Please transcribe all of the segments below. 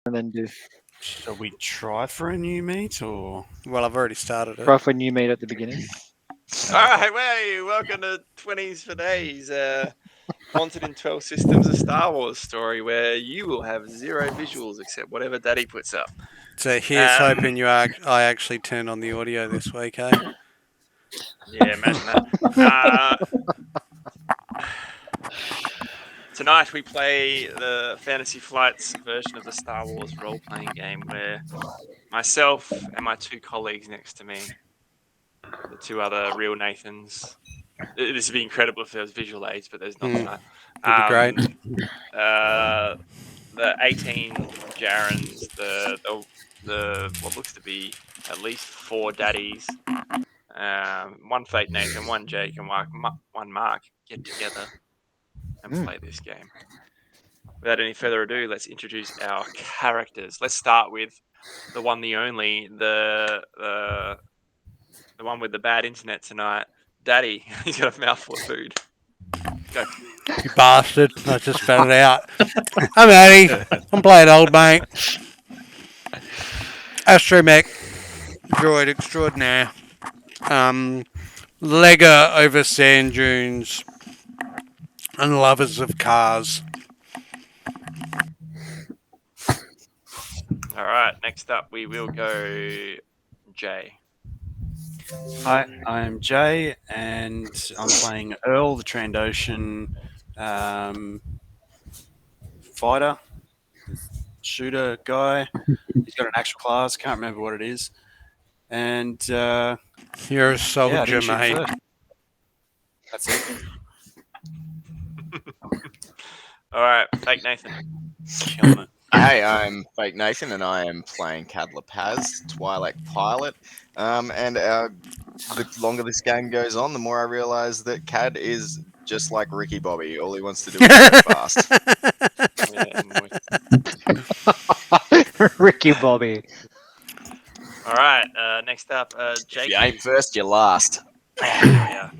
and then do Shall we try for a new meet or? Well, I've already started it. try for a new meet at the beginning. All right, hey, welcome to 20s for Days. Wanted in 12 Systems, a Star Wars story where you will have zero visuals except whatever Daddy puts up. So here's hoping I actually turn on the audio this week, eh? Yeah, imagine that. Tonight we play the Fantasy Flights version of the Star Wars role-playing game where myself and my two colleagues next to me, the two other real Nathans. This would be incredible if there was visual aids, but there's not tonight. That'd be great. The 18 Jarens, the what looks to be at least 4 daddies, one fake Nathan, one Jake, and one Mark get together and play this game. Without any further ado, let's introduce our characters. Let's start with the one, the only, the one with the bad internet tonight, Daddy. He's got a mouthful of food. Go. You bastard. I just found it out. I'm Addy. I'm playing old mate. Astromech. Droid extraordinaire. Legger over sand dunes. And lovers of cars. All right, next up we will go Jay. Hi, I am Jay, and I'm playing Earl, the Trandoshan fighter, shooter guy. He's got an actual class, can't remember what it is. And You're a soldier, yeah, mate. That's it. All right, fake Nathan. Killing it. Hey, I'm Fake Nathan, and I am playing Cadla Paz, Twi'lek pilot. And the longer this game goes on, the more I realise that Cad is just like Ricky Bobby. All he wants to do is go fast. Ricky Bobby. All right, next up, Jake. If you ain't first, you're last. Yeah.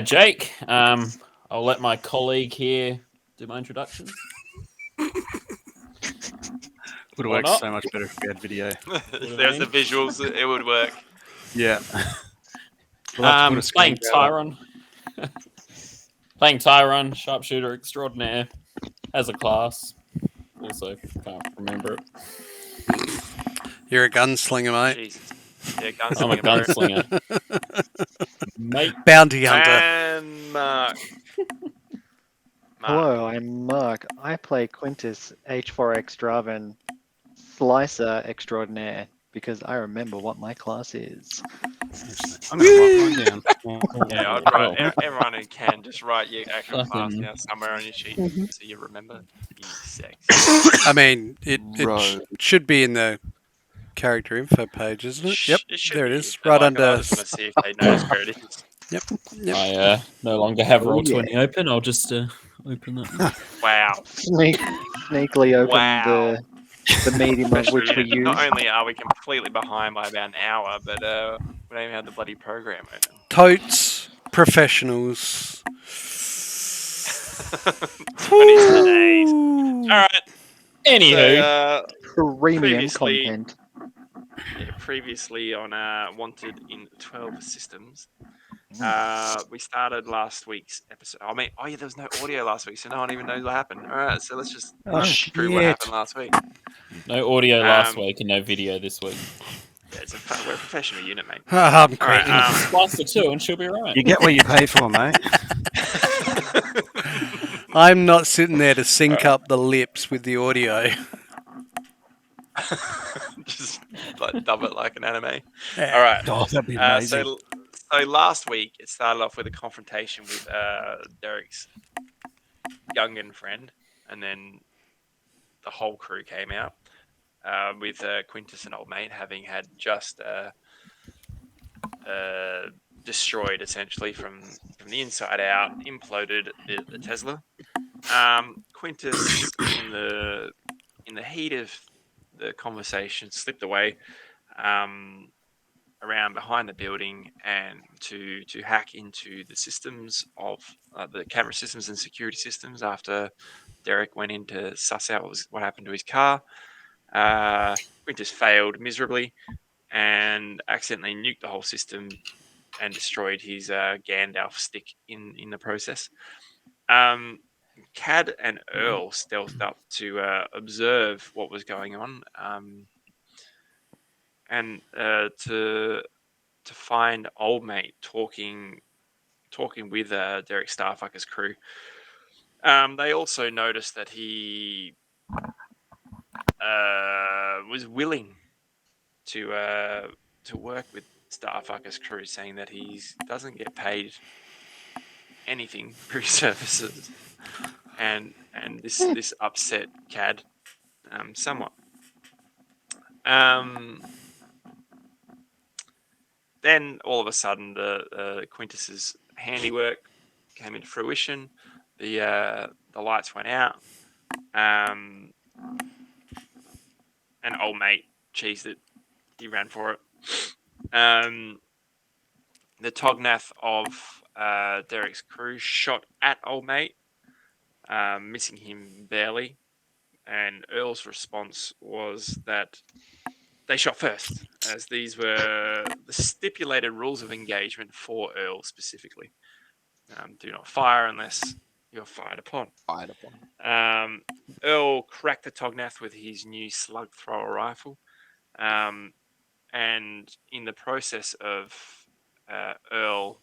Jake, I'll let my colleague here do my introduction. Would have Why worked not? so much better if we had video. If there's the visuals, it would work. Yeah. We'll have to put a screen Playing grab up. Tyron. Playing Tyron, sharpshooter extraordinaire, has a class. Also, can't remember it. You're a gunslinger, mate. Jesus. Yeah, I'm a gunslinger. gunslinger. Mate, Bounty hunter. And Mark. Hello, I'm Mark. I play Quintus H4X Draven Slicer Extraordinaire because I remember what my class is. I'm going to write mine down. Yeah, I'd write, everyone who can just write your actual class Fucking- down somewhere on your sheet so you remember. You sex. I mean, it should be in the character info page, isn't it? Yep, It should there it be, is. but Right I under. just want to see if they notice where it is. Yep. I no longer have Oh, Roll20 open. I'll just open that. Wow. Sneakily open Wow. the medium of which we use. Not only are we completely behind by about an hour, but we don't even have the bloody program open. Totes. Professionals. 20s for days. All right. Anywho, So, Premium previously- content. previously on Wanted in 12 Systems, we started last week's episode. I mean, oh yeah, there was no audio last week, so no one even knows what happened. All right, so let's just prove what shit. happened last week. no audio last Um, week and no video this week. Yeah, we're a professional unit, mate. I'm All right, quitting. Slice the two and she'll be right. You get what you pay for, mate. I'm not sitting there to sync up the lips with the audio. just like dub it like an anime. Yeah. All right. Oh, that'd be amazing. So last week it started off with a confrontation with Derek's Gungan friend, and then the whole crew came out with Quintus and old mate having had just destroyed essentially from the inside out, imploded the Tesla. Quintus in the heat of the conversation slipped away around behind the building and to hack into the systems of the camera systems and security systems after Derek went in to suss out what happened to his car. Quintus failed miserably and accidentally nuked the whole system and destroyed his Gandalf stick in the process. Cad and Earl stealthed up to observe what was going on, and to find old mate talking with Derek Starfucker's crew. They also noticed that he was willing to work with Starfucker's crew, saying that he doesn't get paid anything for his services, and this upset Cad somewhat. Then all of a sudden, the Quintus's handiwork came into fruition. The lights went out, and old mate cheesed it. He ran for it. The Tognath of Derek's crew shot at old mate, missing him barely. And Earl's response was that they shot first, as these were the stipulated rules of engagement for Earl specifically. Do not fire unless you're fired upon. Earl cracked the Tognath with his new slug thrower rifle, and in the process of Earl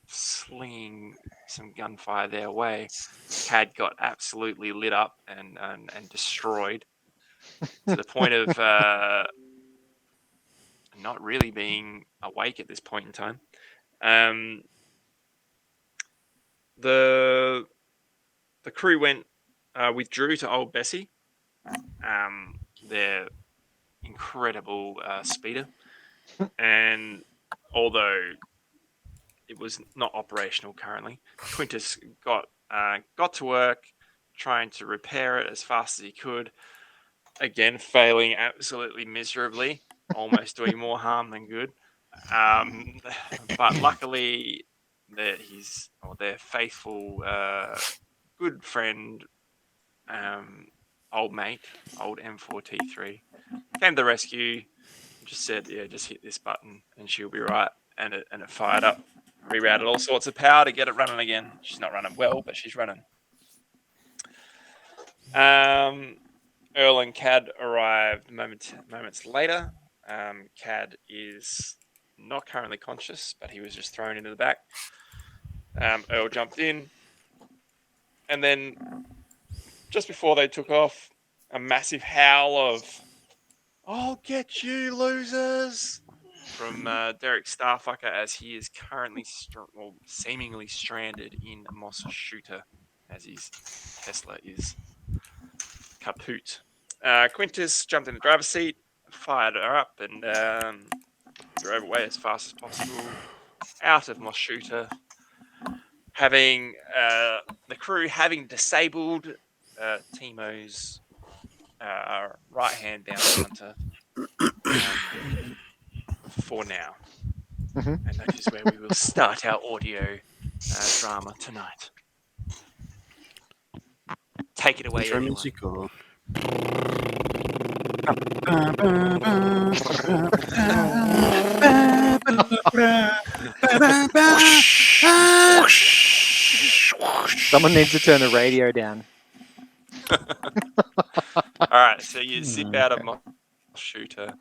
slinging some gunfire their way, Cad got absolutely lit up and destroyed to the point of not really being awake at this point in time. The crew withdrew to Old Bessie, their incredible speeder, and although it was not operational currently, Quintus got to work trying to repair it as fast as he could. Again, failing absolutely miserably, almost doing more harm than good. But luckily, their faithful, good friend, old mate, old M4T3, came to the rescue. Just said, "Yeah, just hit this button and she'll be right." And it fired up, rerouted all sorts of power to get it running again. She's not running well, but she's running. Earl and Cad arrived moments later. Cad is not currently conscious, but he was just thrown into the back. Earl jumped in, and then just before they took off, a massive howl of "I'll get you, losers!" from Derek Starfucker, as he is currently seemingly stranded in Moss Shooter, as his Tesla is kaput. Quintus jumped in the driver's seat, fired her up, and drove away as fast as possible out of Moss Shooter, having the crew having disabled Timo's right-hand bounty hunter for now. Mhm. And that is where we will start our audio drama tonight. Take it away, Intro anyone. music or Someone needs to turn the radio down. All right, so you zip out of Moss Shooter.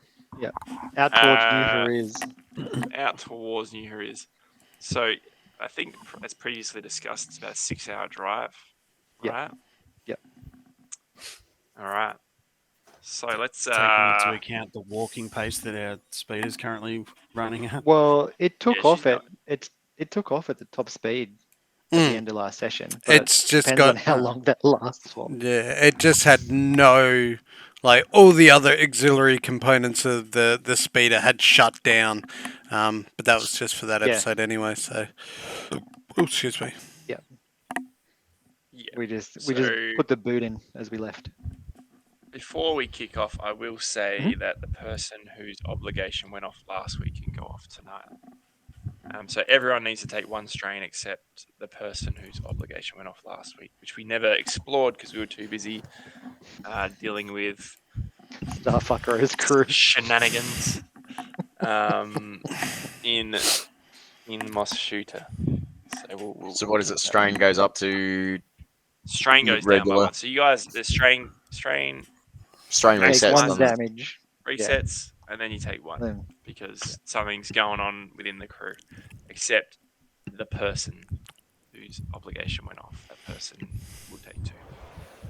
Out towards New Hariz. Out towards New Hariz. So I think, as previously discussed, it's about a 6-hour drive, right? Yep. All right. So let's taking into account the walking pace that our speed is currently running at. Well, it took she's off not- it took off at the top speed at the end of last session. But It's it just depends got on how long that lasts for. Yeah, it just had no, like, all the other auxiliary components of the speeder had shut down. But that was just for that Yeah. episode anyway. So, oh, excuse me. Yeah. We just So put the boot in as we left. before we kick off, I will say Mhm. that the person whose obligation went off last week can go off tonight. So everyone needs to take one strain except the person whose obligation went off last week, which we never explored because we were too busy dealing with Starfucker's crew. shenanigans in Moss Shooter. So So what is it? Strain goes up to Strain goes down by regular. 1. So you guys, the strain Strain Max Take resets. one ones. Doesn't it? damage. resets, and then you take 1 Then because something's going on within the crew, except the person whose obligation went off. That person will take 2.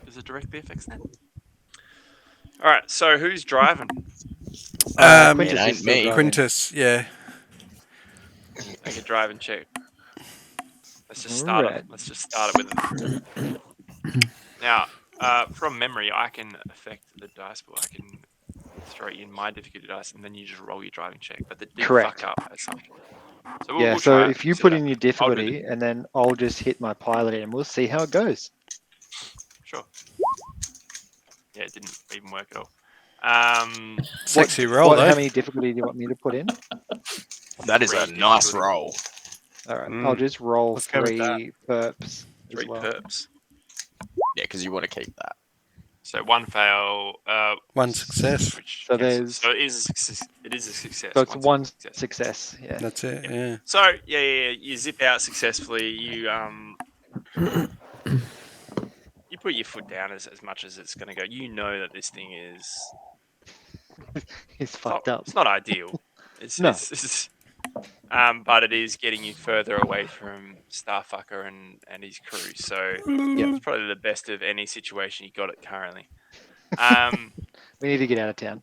Does it directly affect that? All right. So who's driving? Quintus It ain't is still me. driving. Quintus, yeah. Make a driving check. Let's just start Right. it. Let's just start it with. Now, from memory, I can affect the dice pool. I can throw in my difficulty dice, and then you just roll your driving check. But they do Correct. fuck up at some point. So Yeah, we'll so try it. if you See put what in your happens. I'll do the- difficulty, and then I'll just hit my pilot and we'll see how it goes. Sure. Yeah, it didn't even work at all. Sexy roll, though. How many difficulty do you want me to put in? That is a 3 nice difficulty. roll. All right, I'll just roll Let's go with 3 perps 3 as well. perps. Yeah, because you want to keep that. So 1 fail. 1 success. Which So cancels. there's- So it is a success. It is a success. So it's one success. success. Yeah. That's it, yeah. So yeah. You zip out successfully. You you put your foot down as much as it's going to go. You know that this thing is He's fucked up. It's not ideal. It's, No. it's but it is getting you further away from Starfucker and his crew. So it's probably the best of any situation you got it currently. We need to get out of town.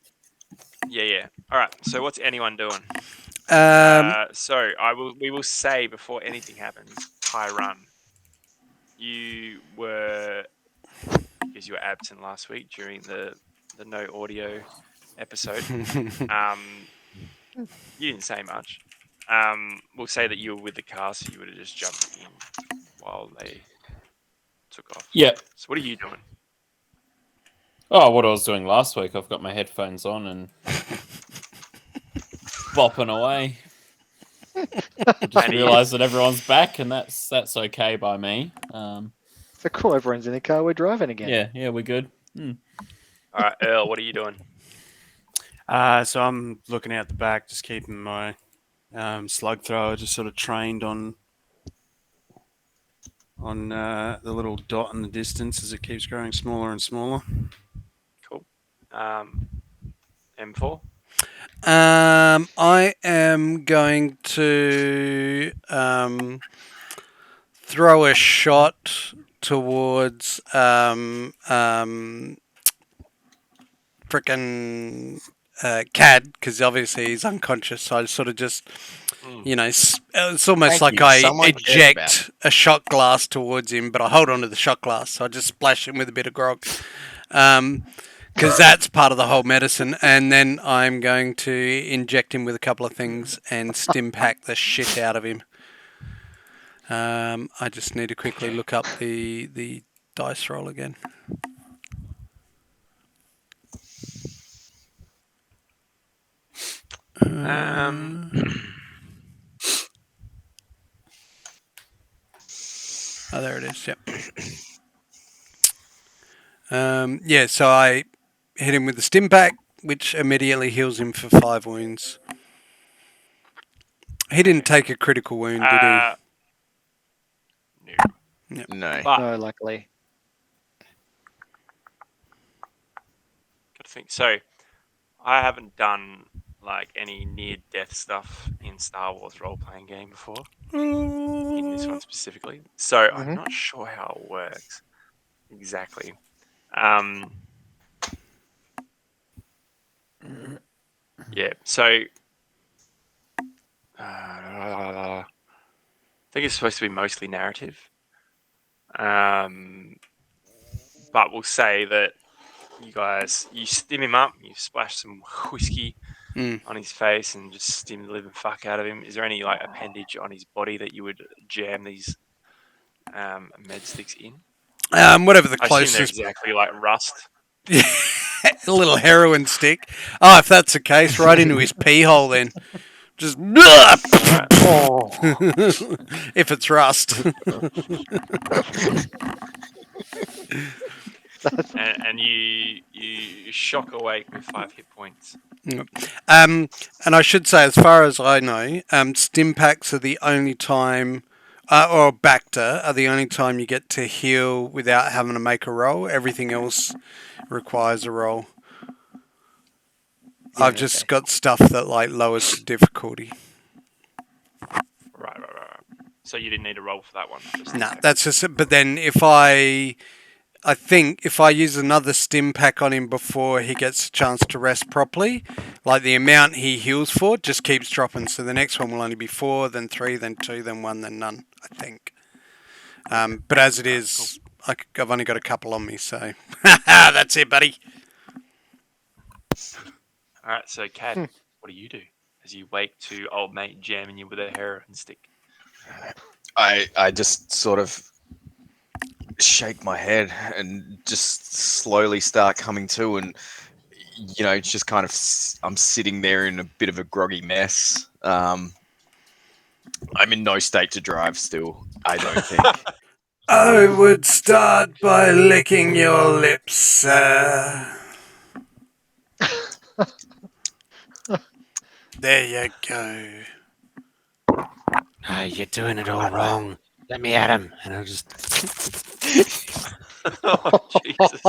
Yeah. All right. So what's anyone doing? So we will say before anything happens, Tyrun, you were, because you were absent last week during the no audio episode. You didn't say much. We'll say that you were with the car, so you would have just jumped in while they took off. Yep. So what are you doing? Oh, what I was doing last week. I've got my headphones on and bopping away. I just And realised that everyone's back, and that's okay by me. So cool, everyone's in the car, we're driving again. Yeah, we're good. All right, Earl, what are you doing? So I'm looking out the back, just keeping my slug thrower just sort of trained on the little dot in the distance as it keeps growing smaller and smaller. Cool. M4? I am going to throw a shot towards frickin' Cad, because obviously he's unconscious. So I sort of just, it's almost Thank like you. I Someone cares about eject a shot glass towards him, but I hold on to the shot glass. So I just splash him with a bit of grog. Because that's part of the whole medicine. And then I'm going to inject him with a couple of things and stim pack the shit out of him. I just need to quickly look up the dice roll again. Oh, there it is. Yep. So I hit him with the stim pack, which immediately heals him for 5 wounds. He didn't take a critical wound, did he? No. Yep. No. But No, luckily. got to think. So I haven't done like any near-death stuff in Star Wars role-playing game before. In this one specifically. So I'm not sure how it works exactly. Yeah, so I think it's supposed to be mostly narrative. But we'll say that you stim him up, you splash some whiskey on his face and just stim the living fuck out of him. Is there any like appendage on his body that you would jam these med sticks in? Whatever the I assume they're closest. exactly like rust. A little heroin stick. Oh, if that's the case, right into his pee hole then. Just Oh, if it's rust. that's And you shock awake with 5 hit points. And I should say, as far as I know, stim packs are the only time, or Bacta are the only time you get to heal without having to make a roll. Everything else requires a roll. yeah, I've just okay. got stuff that like lowers the difficulty. Right. So you didn't need a roll for that one. Just No, impact. that's just. But then if I think if I use another stim pack on him before he gets a chance to rest properly, like the amount he heals for just keeps dropping. So the next one will only be 4, then 3, then 2, then 1, then none, I think. But as it is, I've only got a couple on me, so that's it, buddy. All right. So Cad, what do you do as you wake to old mate jamming you with a heroin stick? I just sort of shake my head and just slowly start coming to, and it's just kind of I'm sitting there in a bit of a groggy mess. I'm in no state to drive still, I don't think. I would start by licking your lips, sir. There you go. Hey, you're doing it all wrong. Let me at him, and I'll just. Oh Jesus!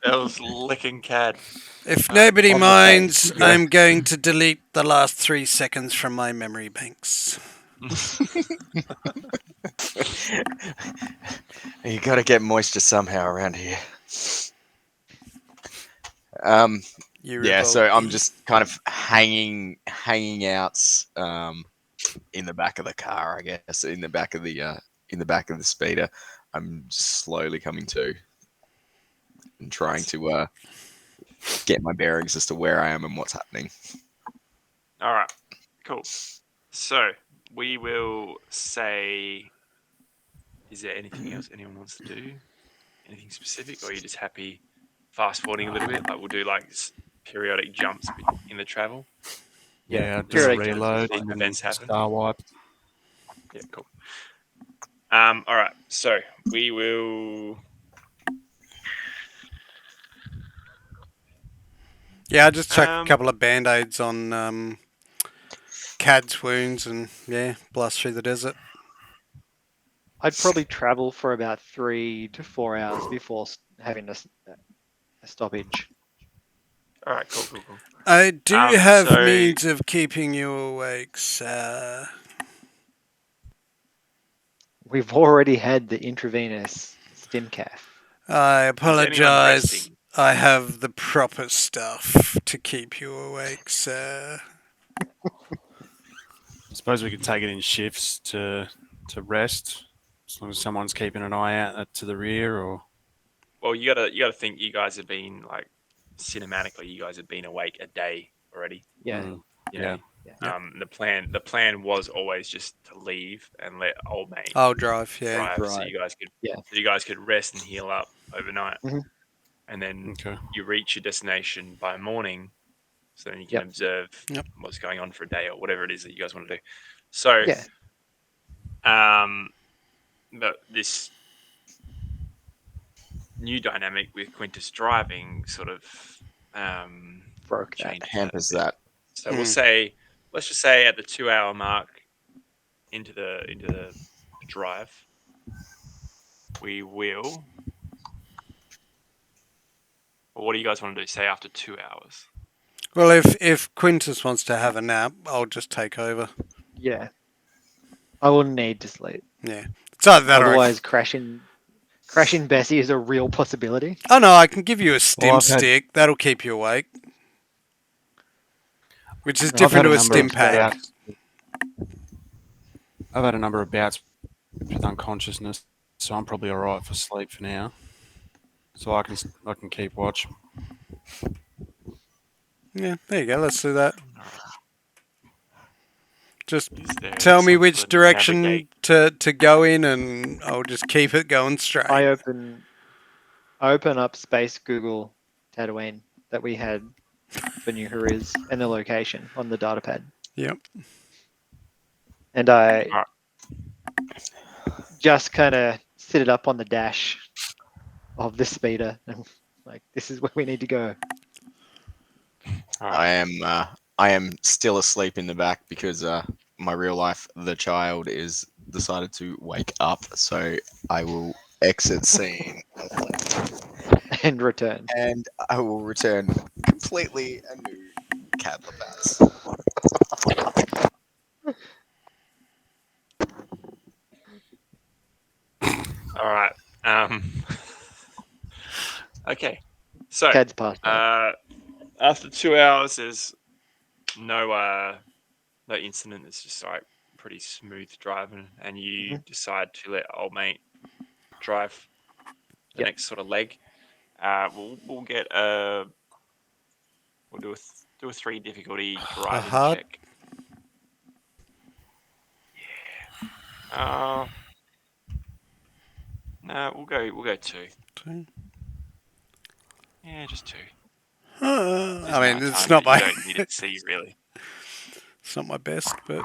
Els licking Cad. If nobody On the minds, face, yeah. I'm going to delete the last 3 seconds from my memory banks. You got to get moisture somehow around here. You Yeah, so revolt I'm me. just kind of hanging out in the back of the car, I guess, in the back of the speeder. I'm just slowly coming to and trying to get my bearings as to where I am and what's happening. All right. Cool. So we will say. Is there anything else anyone wants to do? Anything specific, or are you just happy fast forwarding a little bit? Like we'll do like periodic jumps in the travel. Yeah, do a periodic reload big and then events happen. star wipe. Yeah, cool. All right. So we will. Yeah, I just chuck a Um, couple of band-aids on Cad's wounds and, yeah, blast through the desert. I'd probably travel for about 3 to 4 hours before having a stoppage. All right. Cool. I do have So means of keeping you awake, sir. We've already had the intravenous stimcaf. I is anyone apologize. resting? I have the proper stuff to keep you awake, sir. I suppose we could take it in shifts to rest, as long as someone's keeping an eye out to the rear. Or Well, you gotta think. You guys have been like cinematically. You guys have been awake a day already. Yeah. You know? Yeah. The plan was always just to leave and let old mate I'll drive, yeah. drive, so Drive. you guys could rest and heal up overnight, Mhm. and then okay, you reach your destination by morning, so then you can Yep. observe Yep. what's going on for a day or whatever it is that you guys want to do. So, Yeah. but this new dynamic with Quintus driving sort of Broke that. changed Hampers a bit. that. So let's just say at the 2-hour mark into the drive, we will. Well, what do you guys want to do? Say after 2 hours. Well, if Quintus wants to have a nap, I'll just take over. Yeah. I will need to sleep. Yeah. It's either that Otherwise, crashing Bessie is a real possibility. Oh, no, I can give you a stim I've had- stick. That'll keep you awake. Which is I've had different to a number of stim pack. bouts- I've had a number of bouts with unconsciousness, so I'm probably all right for sleep for now. So I can keep watch. Yeah, there you go. Let's do that. Just Is there tell me some which sort of direction navigate- to go in, and I'll just keep it going straight. I open up Space Google Tatooine that we had for New Horiz and the location on the data pad. Yep. And I Alright. just kind of sit it up on the dash of the speeder and like, this is where we need to go. All right. I am still asleep in the back because my real life the child is decided to wake up, so I will exit scene And return. and I will return completely a new Cadlapaz. All right. Okay. So Cad's passed out. after 2 hours, there's no incident. It's just like pretty smooth driving, and you decide to let old mate drive the Yep. next sort of leg. We'll get we'll do a 3 difficulty driving hard? check. Yeah. No, we'll go 2. Two. Yeah, just 2. I mean, it's Time not that you my don't need to see really. it's not my best, but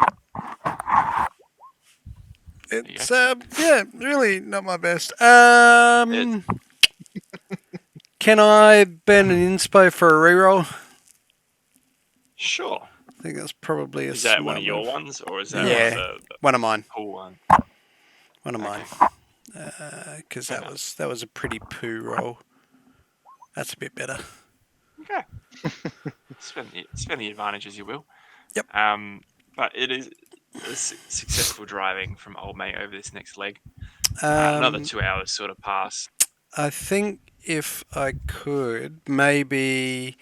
There you it's go. yeah, really not my best. Can I burn an inspo for a reroll? Sure. I think that's probably a Is that smart one of your move. ones, or is that Yeah. one of the One of mine. cool one? One of mine. Okay. Because Fair that was a pretty poo roll. That's a bit better. Okay. spend the advantage as you will. Yep. But it is successful driving from old mate over this next leg. Um, Another 2 hours sort of pass. I think if I could, maybe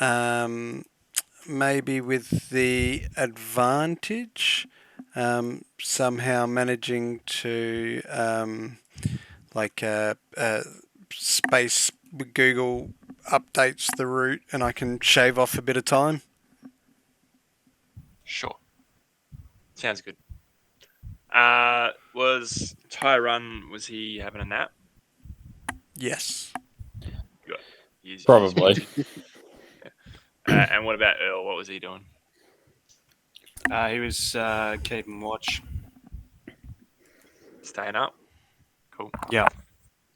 with the advantage, somehow managing to space Google updates the route and I can shave off a bit of time. Sure. Sounds good. Was Tyrone, was he having a nap? Yes. Good. He's Probably. and what about Earl? What was he doing? He was keeping watch. Staying up. Cool. Yeah.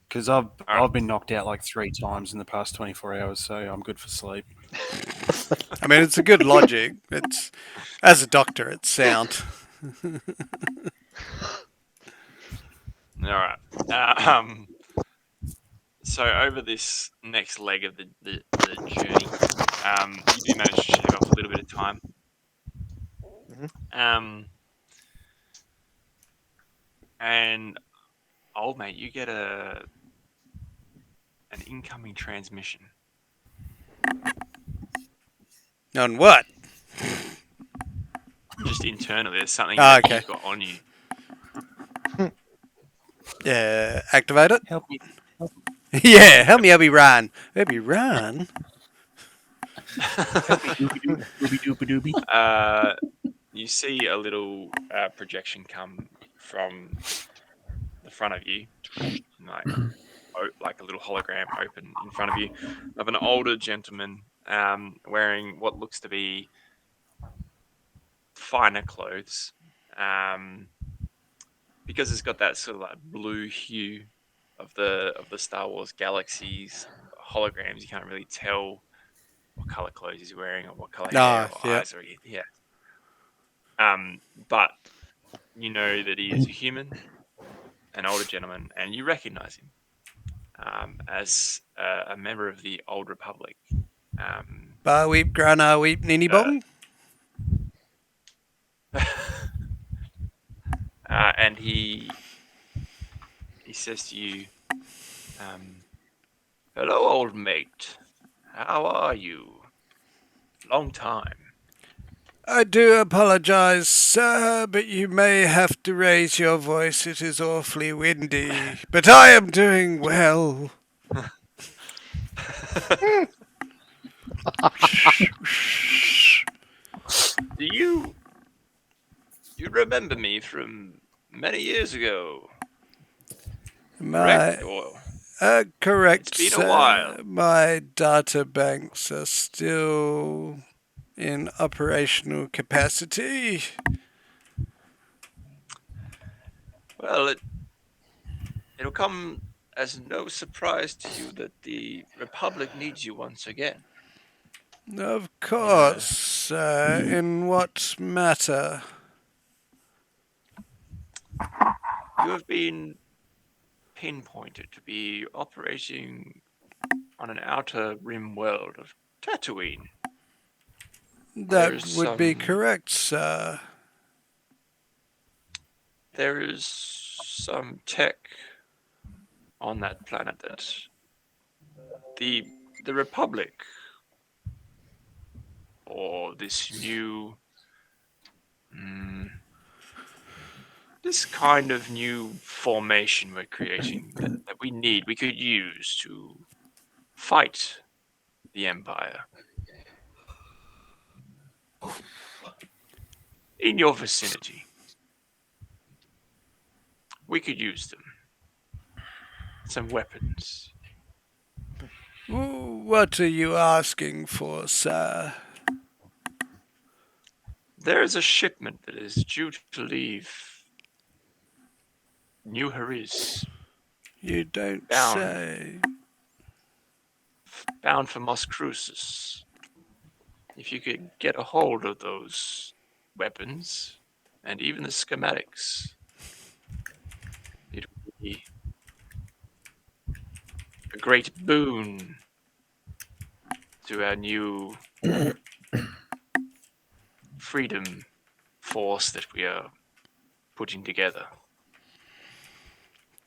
Because I've Alright. been knocked out like 3 times in the past 24 hours, so I'm good for sleep. I mean, it's a good logic. It's as a doctor, it's sound. All right. So over this next leg of the journey, you do manage to shave off a little bit of time. And old mate, you get an incoming transmission. On what? Just internally, there's something Ah, that okay. you've got on you. Yeah, activate it. Help me. Yeah, help me run. Help me run. You see a little projection come from the front of you, like a little hologram open in front of you of an older gentleman wearing what looks to be finer clothes, because it's got that sort of like blue hue of the Star Wars galaxies holograms. You can't really tell what color clothes he's wearing or what color hair or yeah. eyes or yeah. But you know that he is a human, an older gentleman, and you recognize him as a member of the Old Republic. Bar weep, grana weep, ninny bong. And he says to you, "Hello, old mate. How are you? Long time." I do apologize, sir, but you may have to raise your voice. It is awfully windy. But I am doing well. Do you remember me from many years ago? Correct? Or Correct. It's been a sir. while. My data banks are still in operational capacity. Well, it'll come as no surprise to you that the Republic needs you once again. Of course. In what matter? You have been pinpointed to be operating on an outer rim world of Tatooine. That would be correct, sir. There is some tech on that planet that the Republic, or this new this kind of new formation we're creating that we could use to fight the Empire. In your vicinity, we could use them. Some weapons. What are you asking for, sir? There is a shipment that is due to leave New Hariz, You don't Bound. say. bound for Mos Crucis. If you could get a hold of those weapons and even the schematics, it would be a great boon to our new freedom force that we are putting together.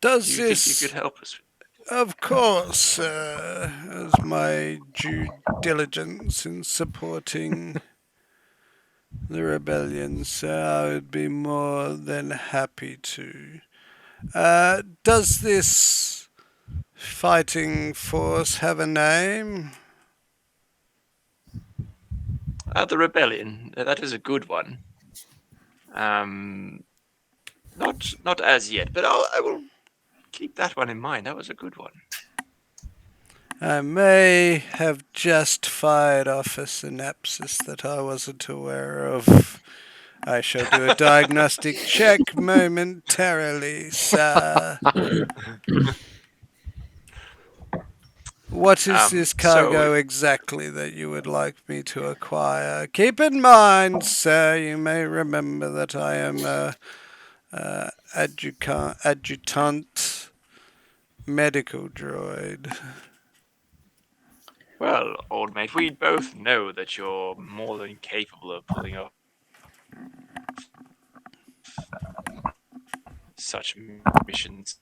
Does Do you this... think you could help us? Of course, as my due diligence in supporting the rebellion, sir, I would be more than happy to. Does this fighting force have a name? The rebellion. That is a good one. Not as yet, but I will keep that one in mind. That was a good one. I may have just fired off a synapsis that I wasn't aware of. I shall do a diagnostic check momentarily, sir. What is this cargo exactly that you would like me to acquire? Keep in mind, sir, you may remember that I am a adjutant medical droid. Well, old mate, we both know that you're more than capable of pulling off such missions.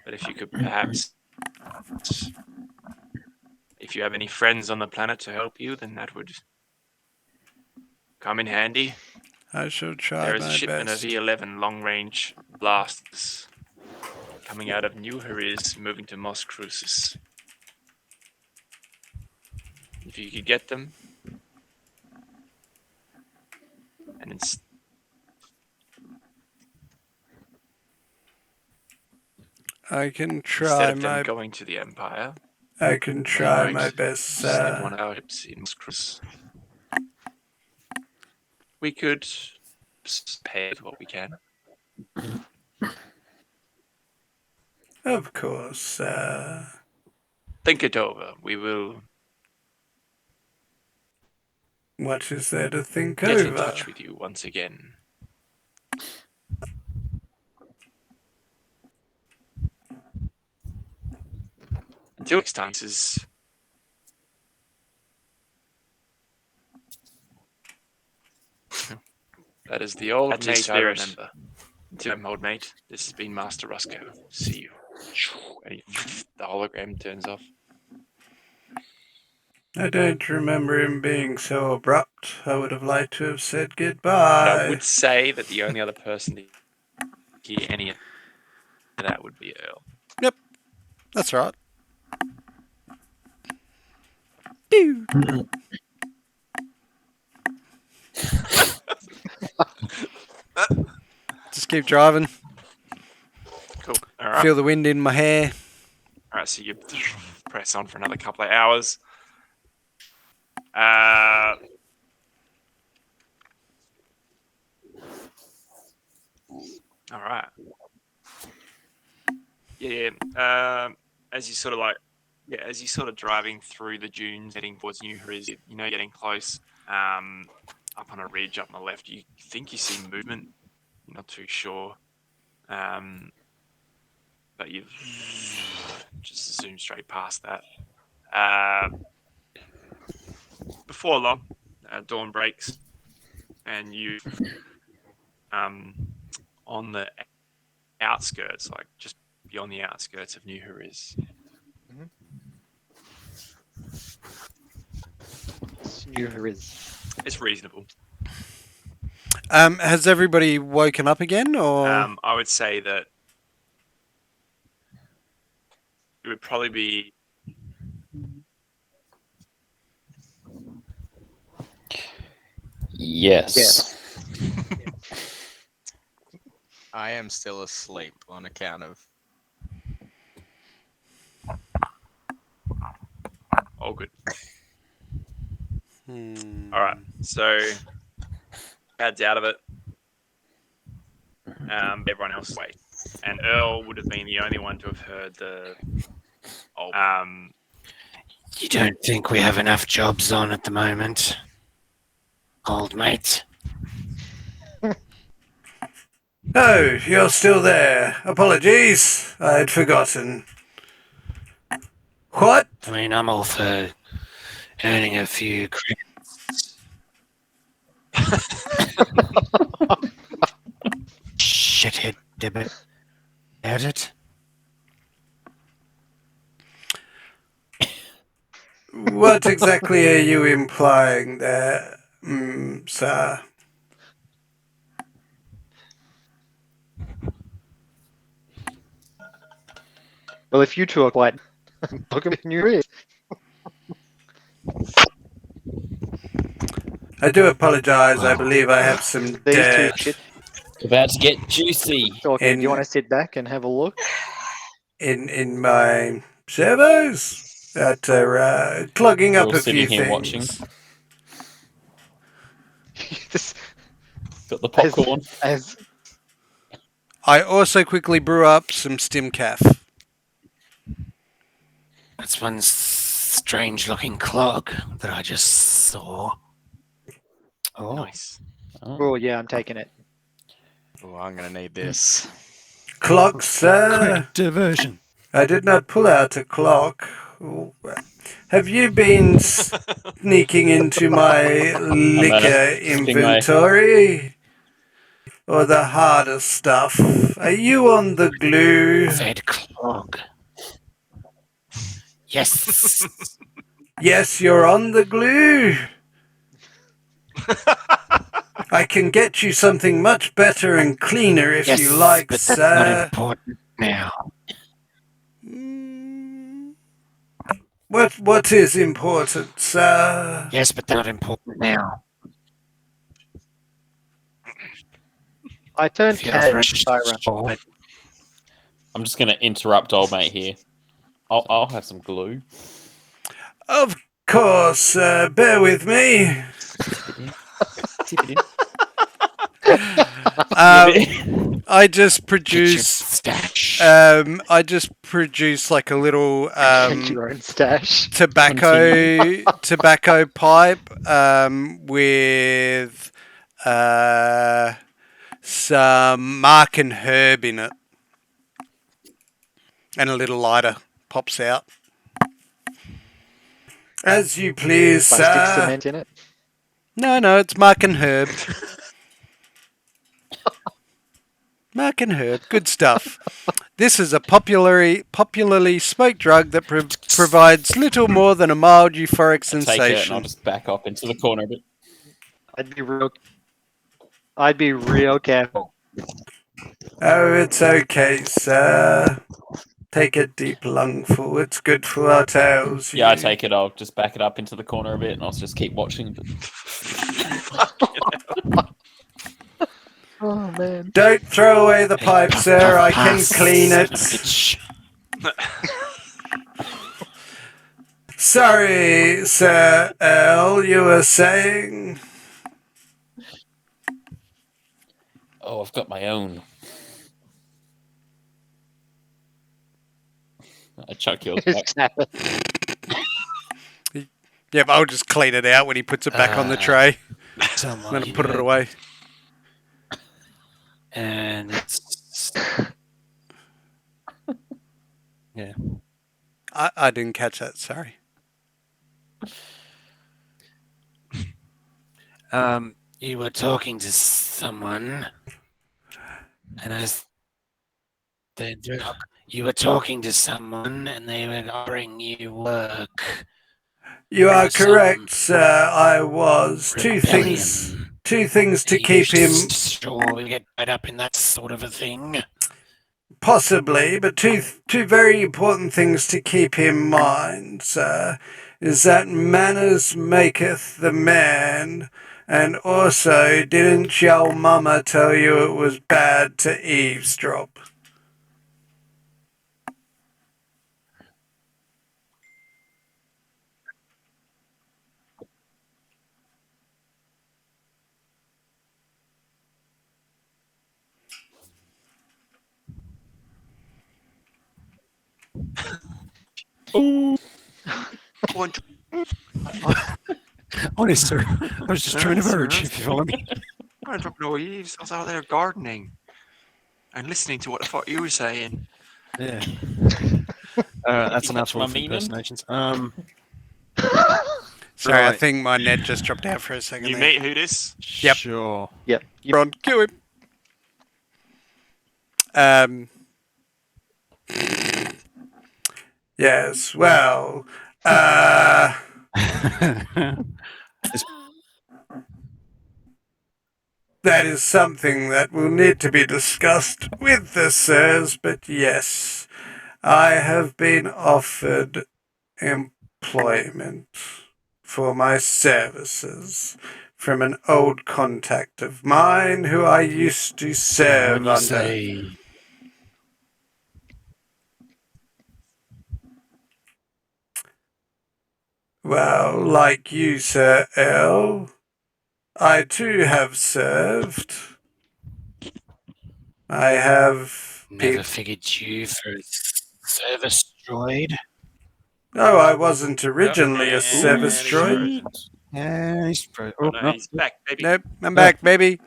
But if you could perhaps, if you have any friends on the planet to help you, then that would come in handy. I shall try There is my a shipment best. of E11 long-range blasters coming out of New Hariz, moving to Mos Crucis. If you could get them, and I can try instead of them my going to the Empire, I can try my best, send one sir. of our ships in Mos Crucis. We could pay with what we can. Of course, sir. Think it over. We will What is there to think get over? in touch with you once again. Until next time, this is that is the old mate I remember. Until then, old mate, this has been Master Roscoe. See you. And the hologram turns off. I don't remember him being so abrupt. I would have liked to have said goodbye. I would say that the only other person to hear any of that would be Earl. Yep, that's right. Pew. Just keep driving. Cool. All right. Feel the wind in my hair. All right, so you press on for another couple of hours. All right. Yeah. As you sort of driving through the dunes, heading towards New Heriz, getting close. Up on a ridge up on the left, you think you see movement. You're not too sure. But you've just zoomed straight past that. Before long, dawn breaks, and you on the outskirts, like just beyond the outskirts of New Heriz. New Heriz. It's reasonable. Has everybody woken up again, or I would say that it would probably be Yes. I am still asleep on account of. all good. Hmm. All right, so Cad's out of it. Everyone else away, and Earl would have been the only one to have heard the. You don't think we have enough jobs on at the moment, old mate? Oh, you're still there. Apologies, I'd forgotten. What? I mean, I'm all for earning a few credits. Shithead Dibbit. Doubt it? What exactly are you implying there, sir? Well, if you two are quite, look at New Heriz. I do apologize. I believe I have some These two dirt shit. About to get juicy. Talking. Do you want to sit back and have a look? in my servos that are clogging up We're a few sitting here things. watching. This- Got the popcorn. as I also quickly brew up some Stimcaf. That's one strange-looking clog that I just saw. Oh, Nice. oh yeah, I'm taking it. Oh, I'm gonna need this. Clock, sir? diversion. I did not pull out a clock. Have you been sneaking into my liquor inventory? Or the harder stuff? Are you on the glue? Fed clog. Yes. Yes, you're on the glue. I can get you something much better and cleaner if Yes, you like, but that's not sir. important now. What is important, sir? Yes, but that's not important now. I turned If you're Cad fresh, Tyra. I'm just going to interrupt old mate here. I'll have some glue. Of course, bear with me. I just produce. Stash. I just produce like a little Get your own stash. tobacco pipe with some Mark and Herb in it, and a little lighter pops out. As you please, Plastic sir. cement in it. No, it's Mark and Herb. Mark and Herb, good stuff. This is a popularly smoked drug that provides little more than a mild euphoric Take it and sensation. I'll just back up into the corner a bit. I'd be real careful. Oh, it's okay, sir. Take a deep lungful. It's good for our tails. Yeah, I you- take it. I'll just back it up into the corner a bit and I'll just keep watching. Oh man. Don't throw away the pipe, sir. I can clean it. Bitch. Sorry, Sir Earl, you were saying? Oh, I've got my own. I chuck yours back. Yeah, but I'll just clean it out when he puts it back on the tray. Someone I'm going to put it away. And it's yeah. I didn't catch that, sorry. You were talking to someone, and you were talking to someone, and they were offering you work. You are Some correct, sir. I was. Two things to keep him. Sure, we get tied up in that sort of a thing. Possibly, but two very important things to keep in mind, sir, is that manners maketh the man, and also, didn't your mama tell you it was bad to eavesdrop? Honest, sir. I was just trying to verge, if you follow me. I don't know eaves. I was out there gardening and listening to what the fuck you were saying. Yeah. That's enough my for meaning? impersonations. Sorry, I Right. think my net just dropped out for a second You there. meet who this? Yep. Sure. Yep. Ron, kill him. Yes, well, that is something that will need to be discussed with the sirs, but yes, I have been offered employment for my services from an old contact of mine who I used to serve When you under. say Well, like you, Sir Earl, I too have served. I have never figured you for a service droid. No, I wasn't originally a service and he's droid. frozen. Yeah, he's probably. Oh, no, he's back, baby. Nope, I'm back, baby.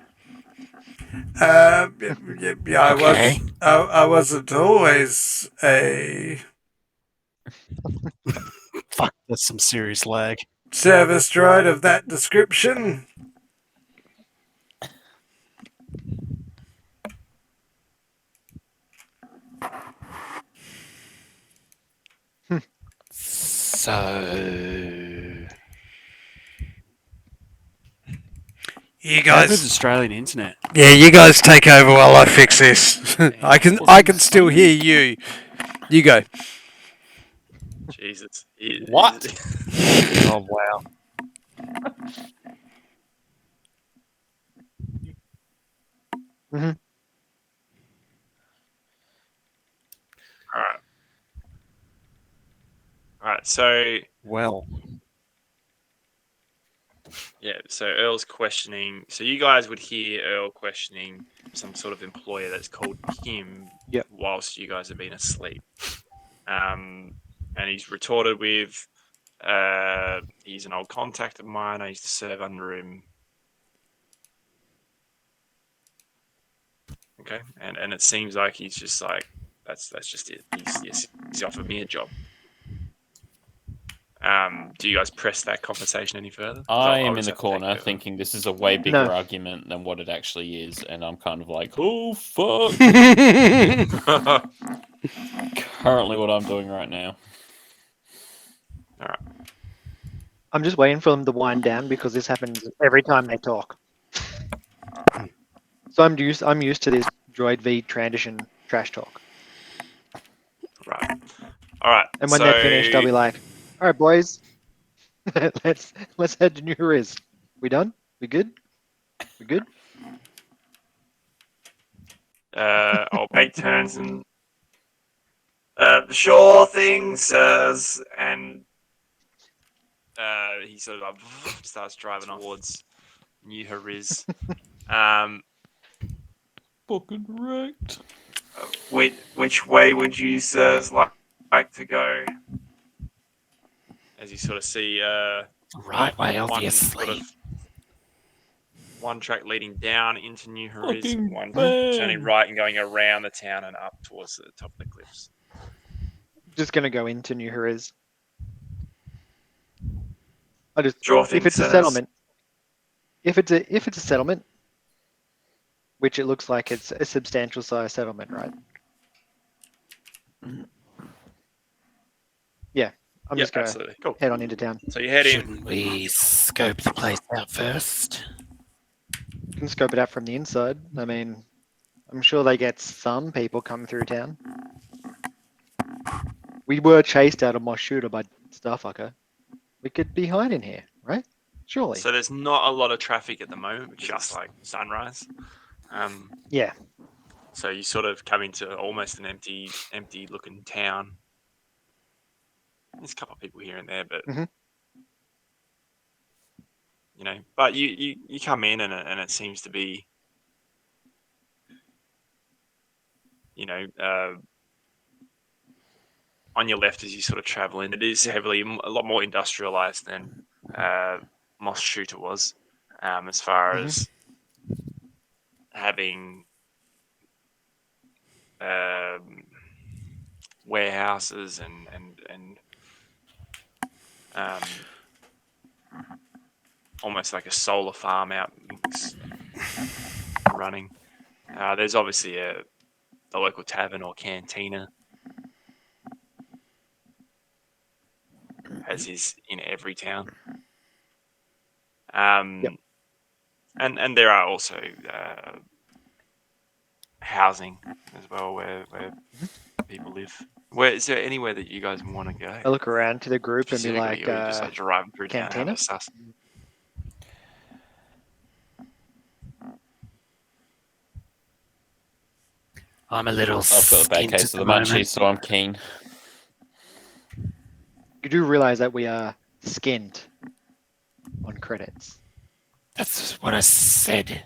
Yeah, I was. Okay. I wasn't always a Fuck, that's some serious lag. service droid of that description. So You How good's guys, Australian internet? yeah, you guys take over while I fix this. I can still hear you. You go. Jesus. What? Oh wow. Mhm. All right. So Well. yeah. So Earl's questioning. So you guys would hear Earl questioning some sort of employer that's called him. Yep. Whilst you guys have been asleep. And he's retorted with, he's an old contact of mine. I used to serve under him. Okay, and it seems like he's just like that's just it. He's offered me a job. Do you guys press that conversation any further? 'Cause I I'll am in just the have to take corner over. thinking this is a way bigger No. argument than what it actually is, and I'm kind of like, oh fuck. Currently, what I'm doing right now. All right. I'm just waiting for them to wind down because this happens every time they talk. So I'm used to this droid v transition trash talk. Right. All right. And when so, they're finished, I'll be like, "All right, boys, let's head to New Riz. We done? We good? We good?" I'll take turns and sure thing, sirs. And he sort of starts driving towards New Hariz. Fucking wrecked. Which way would you sirs like to go? As you sort of see Right way, one obviously. sort of one track leading down into New Hariz, Fucking one bang. turning right and going around the town and up towards the top of the cliffs. Just gonna go into New Hariz. I just Sure thing, if it's a sirs. settlement, if it's a settlement, which it looks like it's a substantial size settlement, right? Yeah, I'm Yep, just gonna absolutely. Cool. head on into town. So you head in. Shouldn't we scope the place out first? Can scope it out from the inside. I mean, I'm sure they get some people come through town. We were chased out of Moshuta by Starfucker. We could be hiding here, right? Surely. So there's not a lot of traffic at the moment, just like sunrise. Yeah. So you sort of come into almost an empty looking town. There's a couple of people here and there, but Mhm. you know, but you come in and it seems to be, you know, on your left as you sort of travel in, it is heavily a lot more industrialized than Moss Shooter was, as far Mhm. as having warehouses and almost like a solar farm out running. There's obviously the local tavern or cantina, as is in every town. Yep. And there are also housing as well where people live. Where is there anywhere that you guys want to go? I look around to the group and be Specifically, like, or you just like driving through town and have cantina? a suss? I'm a little I've got a bad skint case at of the the moment. munchies, so I'm keen. you do realize that we are skinned on credits. That's what I said.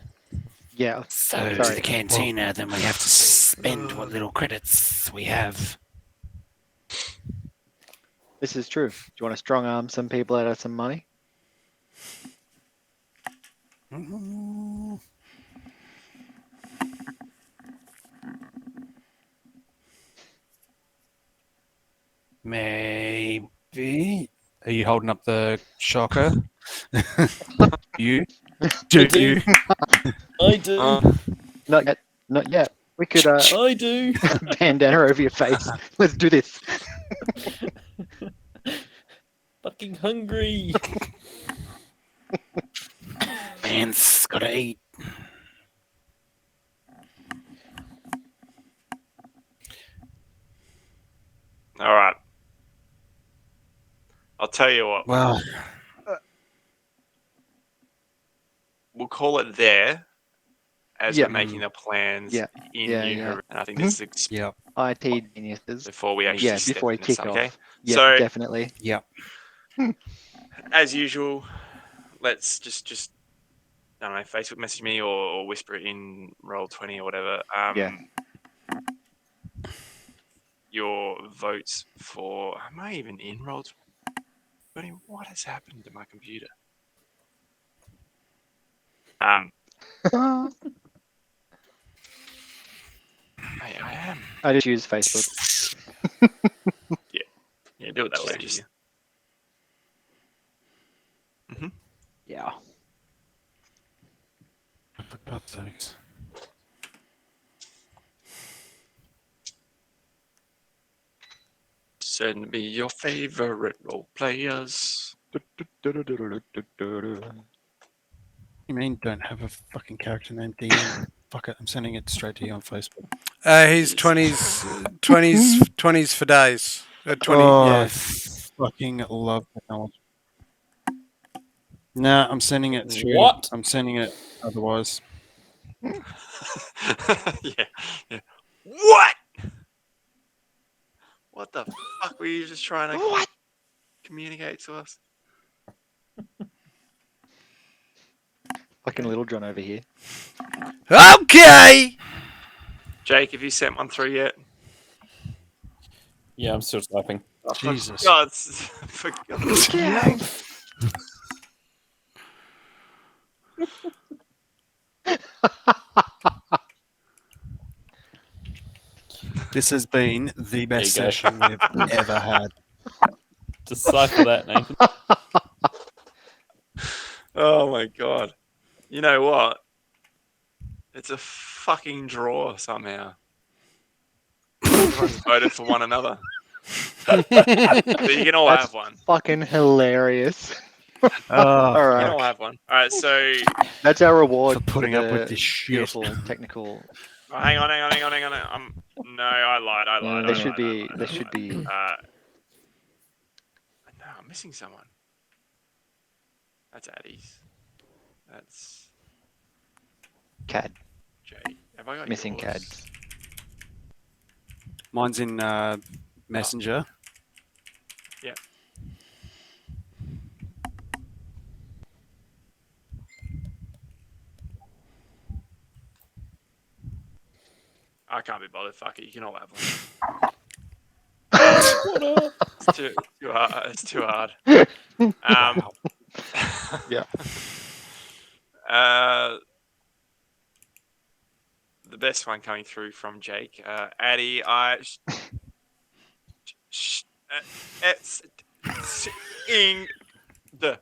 Yeah. So to Sorry. the cantina, then we have to spend what little credits we have. This is true. Do you want to strong arm some people out of some money? Maybe. Are you holding up the shocker? You? I Do do. you? I do. Not yet. Not yet. We could I do. bandana over your face. Let's do this. Fucking hungry. Man's gotta eat. All right. I'll tell you what. Well, We'll call it there as Yeah. we're making the plans Yeah. in Yeah, New yeah. Hariz. And I think this is yeah, IT geniuses. before we actually Yeah, step before we in and kick stuff, off. okay? Yeah, So definitely. yeah. as usual, let's just I don't know, Facebook message me or whisper it in Roll20 or whatever. Yeah. Your votes for. Am I even in Roll20? What has happened to my computer? I am. I just use Facebook. Yeah, do it that way. Just- Yeah. For God's sakes. Send me your favorite role players. You mean don't have a fucking character named DM? Fuck it, I'm sending it straight to you on Facebook. He's 20s for days. 20, Oh, I yeah. fucking love technology. Nah, I'm sending it through. What? I'm sending it otherwise. yeah. What? What the fuck were you just trying to communicate to us? Fucking Little John over here. Okay. Jake, have you sent one through yet? Yeah, I'm still typing. Oh, Jesus. For God's sake. This has been the best There you go. session we've ever had. Decipher that, Nathan. Oh my god. You know what? It's a fucking draw somehow. Everyone's voted for one another. So you can all That's have one. fucking hilarious. Oh, All You right. can all have one. Alright, so That's our reward For putting up with the this shit. beautiful technical. hang on. No, I lied. I There should lied. be. No, I'm missing someone. That's Addie's. That's CAD. Jay. Have I got Missing yours? CADs. mine's in Messenger. Yeah. I can't be bothered. Fuck it. You can all have one. It's too hard. It's too hard. Yeah. The best one coming through from Jake. Addie, it's in the.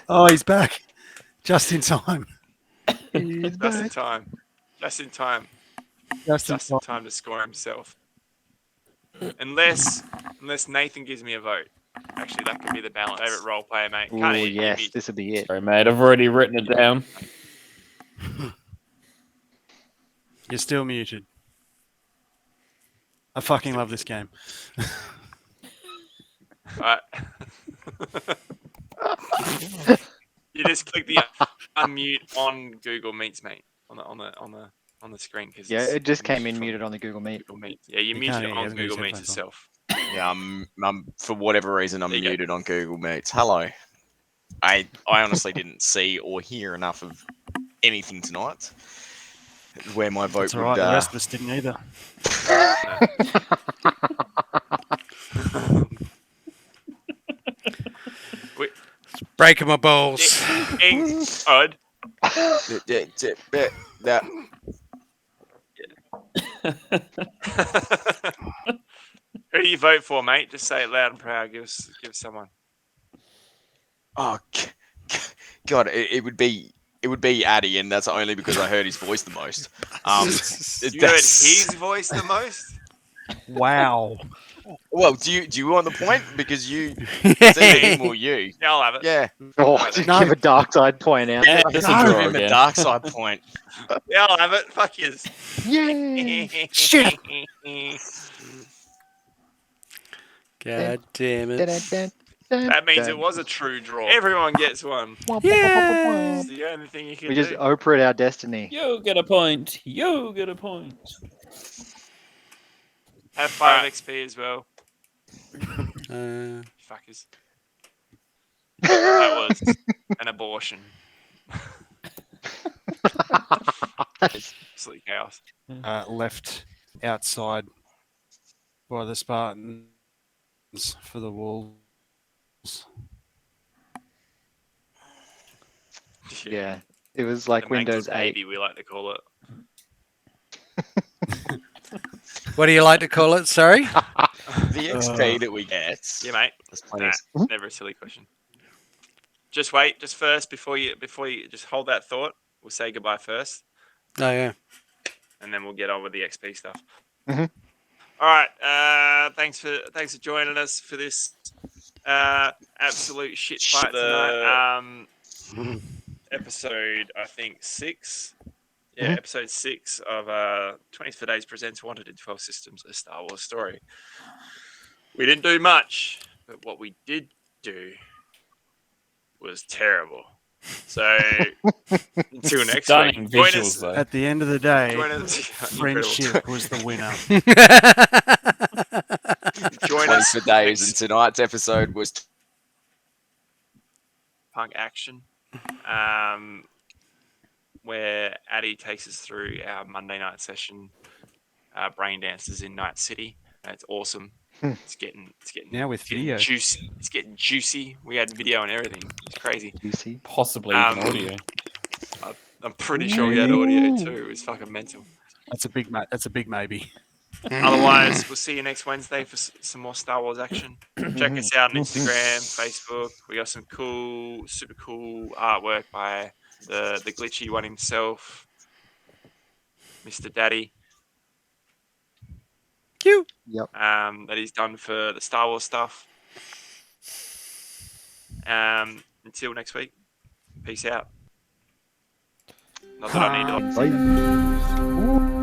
Oh, he's back. Just in time. Just in time. Just in time. Just in Just in time. time to score himself. Unless Nathan gives me a vote. Actually, that could be the balance. Favorite role player, mate. Ooh, Can't even give yes, me- this will be it. Sorry, mate. I've already written it down. You're still muted. I fucking love this game. Alright. You just click the unmute on Google Meets, mate. On the screen. Cause Yeah, it's it just came in from muted on the Google Meet. Google Meet. Yeah, you You muted can't it hear on everything Google he's Meets headphones on. itself. Yeah, I'm for whatever reason I'm There you go. muted on Google Meets. Hello. I honestly didn't see or hear enough of anything tonight. Where my vote That's all would. right. The rest of us didn't either. Breaking my balls. Odd. that Who do you vote for, mate? Just say it loud and proud. Give someone. Oh God! It would be Addy, and that's only because I heard his voice the most. You heard his voice the most. Wow. Well, do you want the point? Because it's either him or you. Yeah, I'll have it. Yeah. Oh, No, just no. give a dark side point out. Yeah, this is a Give draw him a again. dark side point. Yeah, I'll have it. Fuck yous. Yay! Shit. God damn it. That means it was a true draw. Everyone gets one. Yeah. It's the only thing you can We do. just Oprah our destiny. You get a point. You get a point. Have 5 XP as well. Uh, Fuckers. That was an abortion. Absolute chaos. Left outside by the Spartans for the Wolves. Yeah, it was like The Mangled Windows 8. baby, we like to call it. what do you like to call it? Sorry. The XP that we get. Yeah, mate. There's plenty Nah, of- never a silly question. Just wait. Just first, before you just hold that thought. We'll say goodbye first, Oh yeah. and then we'll get on with the XP stuff. Mhm. All right. Thanks for joining us for this absolute shit fight tonight. Episode, I think 6. Yeah, Mhm. episode 6 of 24 Days presents Wanted in 12 Systems, a Star Wars story. We didn't do much, but what we did do was terrible. So until next Stunning week, join visuals, us. though. At the end of the day, Join us. Incredible. friendship was the winner. Join 20 us for days, and next tonight's episode was Punk Action, where Addy takes us through our Monday night session, Brain Dancers in Night City. It's awesome. It's getting Now with it's getting video. juicy. It's getting juicy. We had video and everything. It's crazy. Juicy. Possibly even Um, audio. I'm pretty sure we had audio too. It was fucking mental. That's a big maybe. Otherwise, we'll see you next Wednesday for some more Star Wars action. Check us out on Instagram, Facebook. We got some super cool artwork by the glitchy one himself, Mr. Daddy. You. Yep. That he's done for the Star Wars stuff. Until next week, peace out. Not that I need to. Bye.